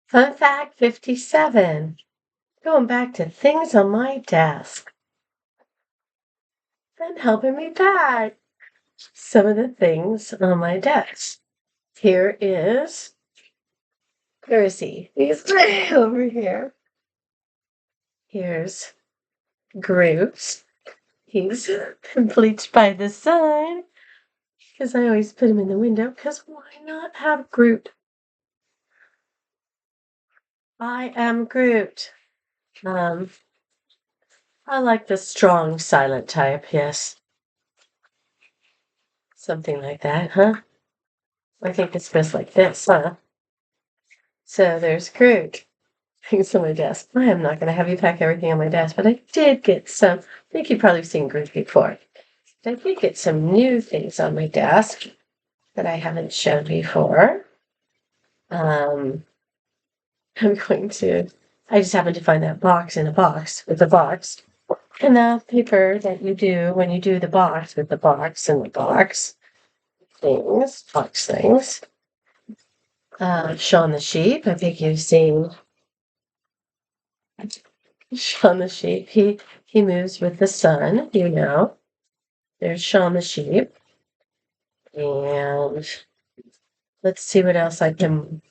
Fun fact 57. Going back to things on my desk and helping me pack some of the things on my desk. Here is, where is he? He's right over here. Here's Groot. He's been bleached by the sun because I always put him in the window because why not have Groot? I am Groot. I like the strong, silent type, yes. Something like that, huh? I think it's best like this, huh? So there's Groot. Things on my desk. I am not going to have you pack everything on my desk, but I did get some. I think you've probably seen Groot before. But I did get some new things on my desk that I haven't shown before. I'm going to. I just happened to find that box in a box with the box. And the paper that you do when you do the box with the box and the box things. Shaun the Sheep. I think you've seen Shaun the Sheep. He moves with the sun, you know. There's Shaun the Sheep. And let's see what else I can.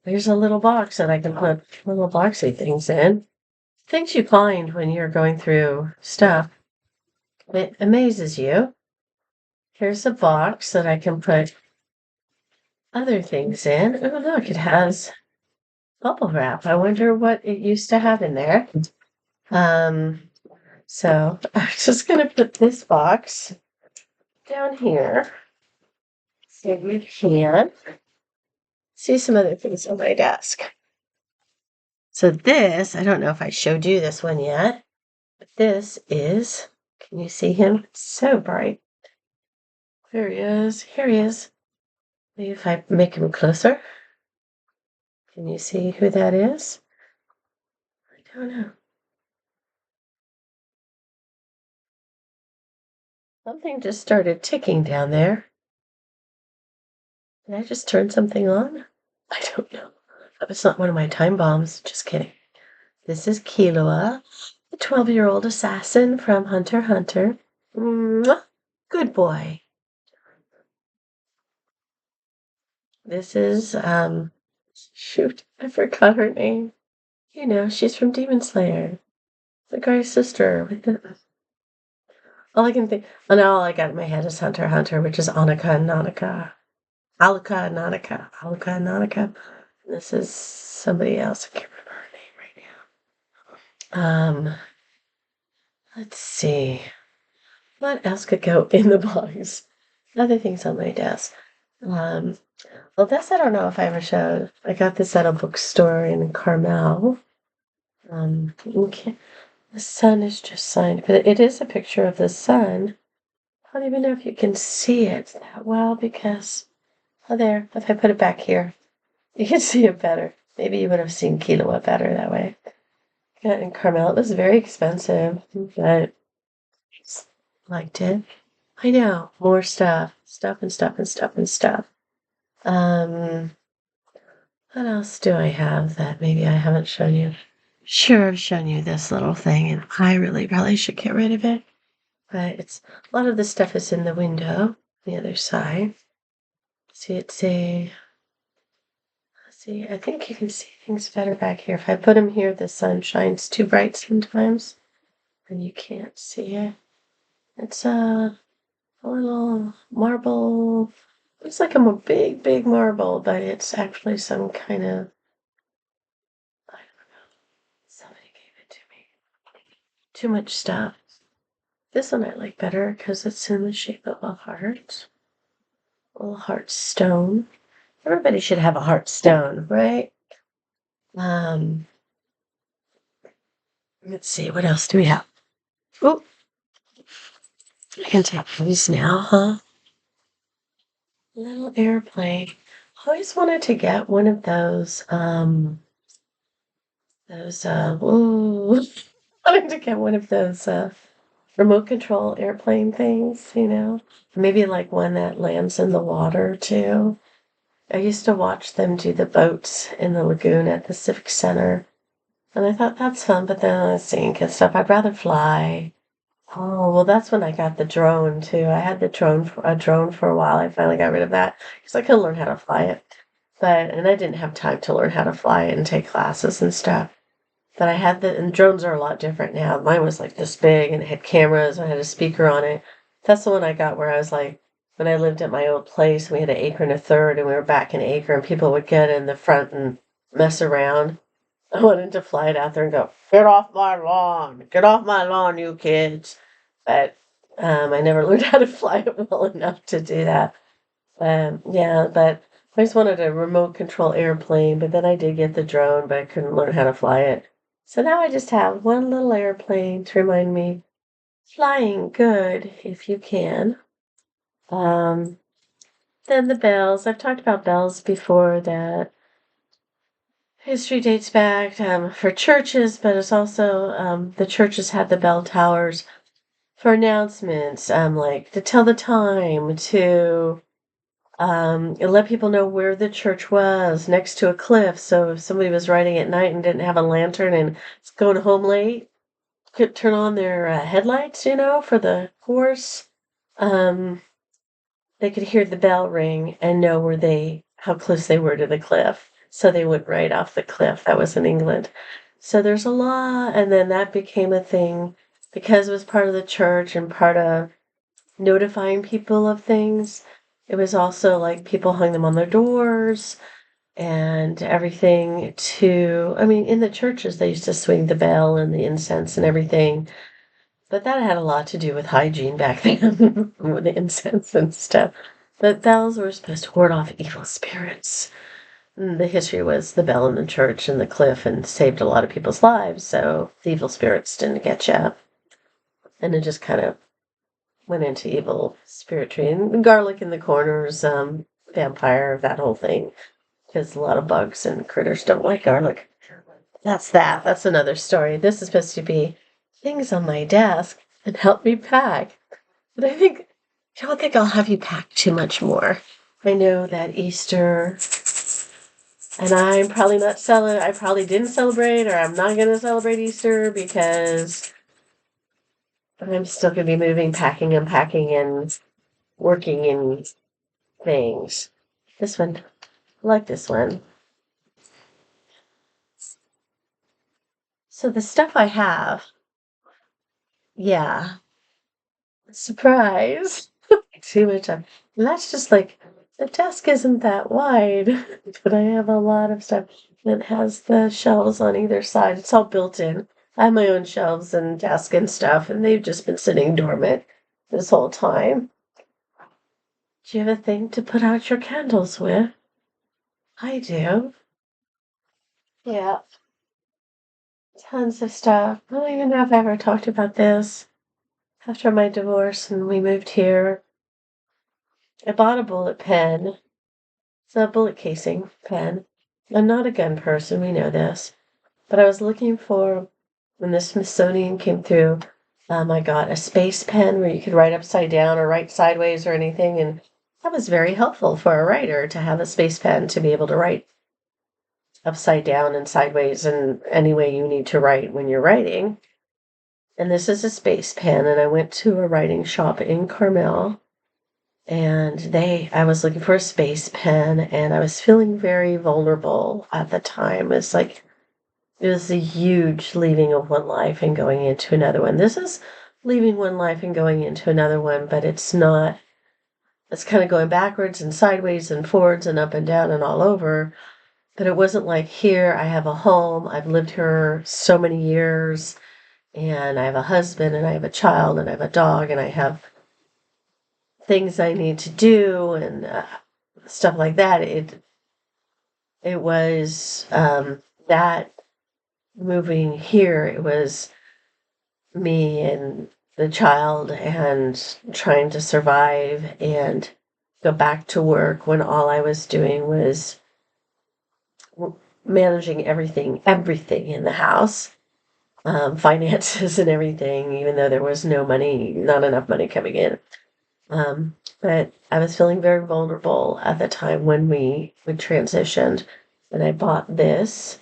There's a little box that I can put little boxy things in. Things you find when you're going through stuff. It amazes you. Here's a box that I can put other things in. Oh, look, it has bubble wrap. I wonder what it used to have in there. So I'm just going to put this box down here so you can see some other things on my desk. So this, I don't know if I showed you this one yet, but this is, can you see him? It's so bright. There he is. Here he is. Maybe if I make him closer. Can you see who that is? I don't know. Something just started ticking down there. Did I just turn something on? I don't know. That was not one of my time bombs. Just kidding. This is Killua, the 12-year-old assassin from Hunter x Hunter. Mwah! Good boy. This is, shoot, I forgot her name. You know, she's from Demon Slayer. The guy's sister with the... All I can think... Oh, now all I got in my head is Hunter x Hunter, which is Annika and Nanaka. Aluka and Nanaka. Aluka and Nanaka. This is somebody else. I can't remember her name right now. Let's see. What else could go in the box? Other things on my desk. Well, this I don't know if I ever showed. I got this at a bookstore in Carmel. Okay. The sun is just signed, but it is a picture of the sun. I don't even know if you can see it that well because, oh, there, if I put it back here, you can see it better. Maybe you would have seen Killua better that way. Got it in Carmel. It was very expensive, but liked it. I know, more stuff. Stuff and stuff and stuff and stuff. What else do I have that maybe I haven't shown you? Sure, I've shown you this little thing, and I really probably should get rid of it. But it's a lot of the stuff is in the window, the other side. See, it's a. Let's see, I think you can see things better back here. If I put them here, the sun shines too bright sometimes, and you can't see it. It's a little marble. It's like a big, big marble, but it's actually some kind of. I don't know. Somebody gave it to me. Too much stuff. This one I like better because it's in the shape of a heart. A little heart stone. Everybody should have a heart stone, right? Let's see, what else do we have? Oh, I can take these now, huh? Little airplane. I always wanted to get one of those, wanted to get one of those, remote control airplane things, you know? Maybe like one that lands in the water too. I used to watch them do the boats in the lagoon at the Civic Center. And I thought that's fun, but then I was sink and stuff. I'd rather fly. Oh, well, that's when I got the drone too. I had a drone for a while. I finally got rid of that because I couldn't learn how to fly it. And I didn't have time to learn how to fly it and take classes and stuff. But and drones are a lot different now. Mine was like this big and it had cameras and I had a speaker on it. That's the one I got where I was like, when I lived at my old place, we had an acre and a third and we were back an acre and people would get in the front and mess around. I wanted to fly it out there and go, get off my lawn, you kids. But I never learned how to fly it well enough to do that. Yeah, but I just wanted a remote control airplane, but then I did get the drone, but I couldn't learn how to fly it. So now I just have one little airplane to remind me, flying good if you can. Um, then the bells. I've talked about bells before that history dates back for churches, but it's also the churches had the bell towers for announcements, like to tell the time, to let people know where the church was next to a cliff. So if somebody was riding at night and didn't have a lantern and was going home late, could turn on their headlights, for the horse. They could hear the bell ring and know how close they were to the cliff. So they went right off the cliff. That was in England. So there's a law, and then that became a thing because it was part of the church and part of notifying people of things. It was also like people hung them on their doors and everything in the churches, they used to swing the bell and the incense and everything. But that had a lot to do with hygiene back then, with the incense and stuff. But bells were supposed to ward off evil spirits. And the history was the bell in the church and the cliff and saved a lot of people's lives, so the evil spirits didn't get you. And it just kind of went into evil spiritry. And garlic in the corners, vampire, that whole thing. Because a lot of bugs and critters don't like garlic. That's that. That's another story. This is supposed to be things on my desk and help me pack. But I don't think I'll have you pack too much more. I know that Easter, and I probably didn't celebrate, or I'm not going to celebrate Easter because I'm still going to be moving, packing, unpacking, and working in things. This one, I like this one. So the stuff I have, yeah, surprise. Too much time. And that's just like, the desk isn't that wide, but I have a lot of stuff. And it has the shelves on either side. It's all built in. I have my own shelves and desk and stuff, and they've just been sitting dormant this whole time. Do you have a thing to put out your candles with? I do. Yeah, tons of stuff. I don't even know if I ever talked about this. After my divorce and we moved here, I bought a bullet pen. It's a bullet casing pen. I'm not a gun person, we know this. But I was looking for, when the Smithsonian came through, I got a space pen where you could write upside down or write sideways or anything. And that was very helpful for a writer to have a space pen to be able to write upside down and sideways and any way you need to write when you're writing. And this is a space pen. And I went to a writing shop in Carmel. And I was looking for a space pen, and I was feeling very vulnerable at the time. It was a huge leaving of one life and going into another one. This is leaving one life and going into another one, but it's not, it's kind of going backwards and sideways and forwards and up and down and all over. But it wasn't like, here, I have a home, I've lived here so many years, and I have a husband, and I have a child, and I have a dog, and I have things I need to do and stuff like that. It was that moving here. It was me and the child and trying to survive and go back to work when all I was doing was managing everything in the house, finances and everything, even though there was not enough money coming in. But I was feeling very vulnerable at the time when we transitioned, and I bought this.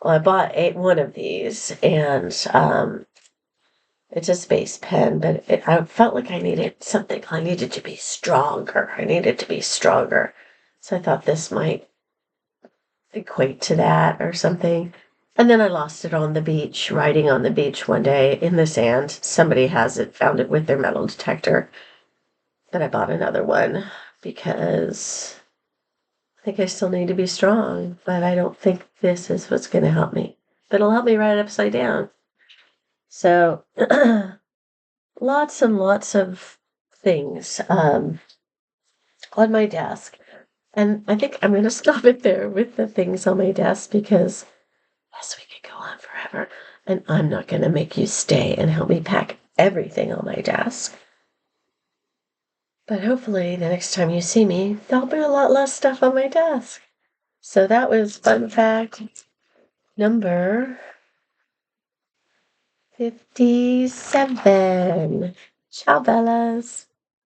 Well, I bought one of these, and it's a space pen, but I felt like I needed something. I needed to be stronger. I needed to be stronger. So I thought this might equate to that or something. And then I lost it on the beach, riding on the beach one day in the sand. Somebody has it, found it with their metal detector. But I bought another one because I think I still need to be strong, but I don't think this is what's going to help me. But it'll help me ride upside down. So, lots and lots of things on my desk. And I think I'm going to stop it there with the things on my desk because yes, we could go on forever. And I'm not going to make you stay and help me pack everything on my desk. But hopefully the next time you see me, there'll be a lot less stuff on my desk. So that was fun fact number 57. Ciao, Bellas.